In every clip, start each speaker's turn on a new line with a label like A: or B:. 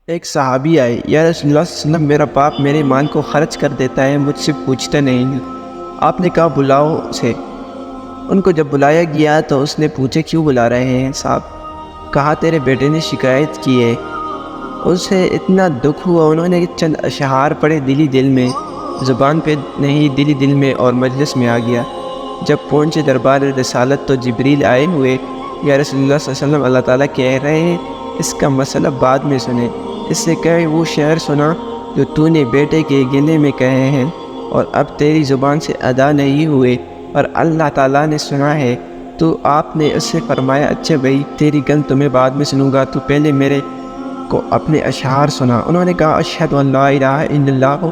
A: ایک صحابی آئے، یا رسول اللہ صلی اللہ علیہ وسلم، میرا باپ میرے مال کو خرچ کر دیتا ہے، مجھ سے پوچھتا نہیں۔ آپ نے کہا بلاؤ اسے۔ ان کو جب بلایا گیا تو اس نے پوچھا کیوں بلا رہے ہیں صاحب؟ کہا تیرے بیٹے نے شکایت کی ہے۔ اسے اتنا دکھ ہوا، انہوں نے چند اشعار پڑھے دلی دل میں، زبان پہ نہیں دلی دل میں، اور مجلس میں آ گیا۔ جب پہنچے دربار رسالت تو جبریل آئے ہوئے، یا رسول اللہ صلی اللہ علیہ وسلم، اللہ تعالیٰ کہہ رہے ہیں اس کا مسئلہ بعد میں سنیں، اس سے کہے وہ شعر سنا جو تو نے بیٹے کے گلے میں کہے ہیں اور اب تیری زبان سے ادا نہیں ہوئے اور اللہ تعالیٰ نے سنا ہے۔ تو آپ نے اس سے فرمایا اچھا بھائی، تیری گل تمہیں بعد میں سنوں گا، تو پہلے میرے کو اپنے اشعار سنا۔ انہوں نے کہا اشہد ان لا الہ الا اللہ،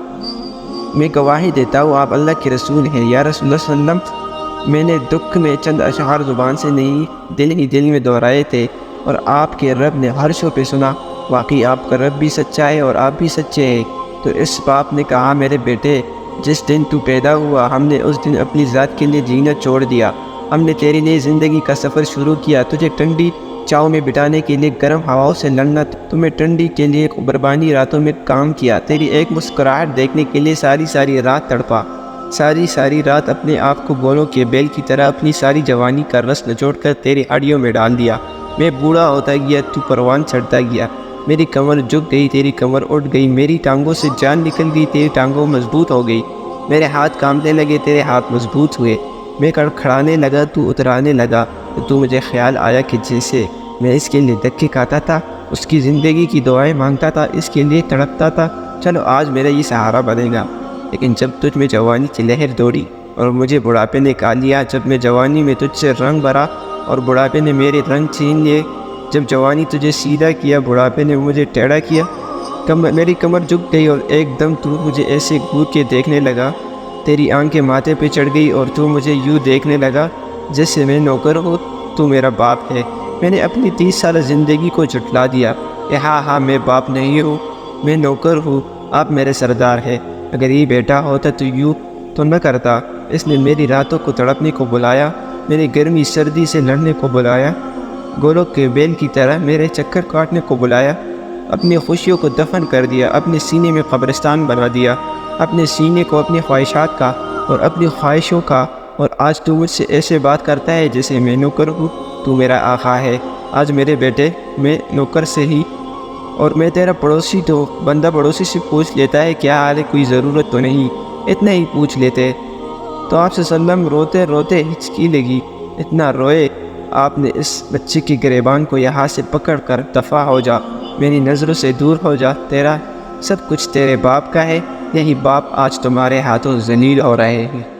A: میں گواہی دیتا ہوں آپ اللہ کے رسول ہیں۔ یا رسول اللہ صلی اللہ علیہ وسلم، میں نے دکھ میں چند اشعار زبان سے نہیں دل ہی دل میں دہرائے تھے اور آپ کے رب نے عرشوں پہ سنا، واقعی آپ کا رب بھی سچا ہے اور آپ بھی سچے ہیں۔ تو اس باپ نے کہا میرے بیٹے، جس دن تو پیدا ہوا ہم نے اس دن اپنی ذات کے لیے جینا چھوڑ دیا، ہم نے تیرے لیے زندگی کا سفر شروع کیا، تجھے ٹھنڈی چاؤ میں بٹانے کے لیے گرم ہواؤں سے لڑنا، تمہیں ٹھنڈی کے لیے بربانی راتوں میں کام کیا، تیری ایک مسکراہٹ دیکھنے کے لیے ساری رات تڑپا، ساری رات اپنے آپ کو گولوں کے بیل کی طرح اپنی ساری جوانی کا رس نچوڑ کر تیری ہڈیوں میں ڈال دیا۔ میں بوڑھا ہوتا گیا، تو پروان چڑھتا گیا، میری کمر جھک گئی، تیری کمر اٹھ گئی، میری ٹانگوں سے جان نکل گئی، تیری ٹانگوں مضبوط ہو گئی، میرے ہاتھ کانپنے لگے، تیرے ہاتھ مضبوط ہوئے، میں کڑکھڑانے لگا، تو اترانے لگا، تو مجھے خیال آیا کہ جیسے میں اس کے لیے دھکے کھاتا تھا، اس کی زندگی کی دعائیں مانگتا تھا، اس کے لیے تڑپتا تھا، چلو آج میرا یہ سہارا بنے گا۔ لیکن جب تجھ میں جوانی کی لہر دوڑی اور مجھے بڑھاپے نے کھا لیا، جب میں جوانی میں تجھ سے رنگ بھرا اور بڑھاپے نے میرے رنگ چھین لیے، جب جوانی تجھے سیدھا کیا، بڑھاپے نے مجھے ٹیڑھا کیا، میری کمر جھک گئی اور ایک دم تو مجھے ایسے گھور کے دیکھنے لگا، تیری آنکھیں ماتھے پہ چڑھ گئی اور تو مجھے یوں دیکھنے لگا جیسے میں نوکر ہوں، تو میرا باپ ہے۔ میں نے اپنی 30 سالہ زندگی کو جھٹلا دیا کہ ہاں میں باپ نہیں ہوں، میں نوکر ہوں، آپ میرے سردار ہیں۔ اگر یہ بیٹا ہوتا تو یوں تو نہ کرتا۔ اس نے میری راتوں کو تڑپنے کو بلایا، میری گرمی سردی سے لڑنے کو بلایا، گولوں کے بیل کی طرح میرے چکر کاٹنے کو بلایا، اپنی خوشیوں کو دفن کر دیا، اپنے سینے میں قبرستان بنا دیا، اپنے سینے کو اپنی خواہشات کا اور اپنی خواہشوں کا، اور آج تو مجھ سے ایسے بات کرتا ہے جیسے میں نوکر ہوں، تو میرا آقا ہے۔ آج میرے بیٹے، میں نوکر سے ہی اور میں تیرا پڑوسی، تو بندہ پڑوسی سے پوچھ لیتا ہے کیا حال ہے، کوئی ضرورت تو نہیں، اتنا ہی پوچھ لیتے۔ تو آپ صلی اللہ علیہ وسلم روتے روتے ہچکی لگی، اتنا روئے آپ نے اس بچے کی گریبان کو یہاں سے پکڑ کر دفع ہو جا، میری نظروں سے دور ہو جا، تیرا سب کچھ تیرے باپ کا ہے، یہی باپ آج تمہارے ہاتھوں ذلیل ہو رہے ہیں۔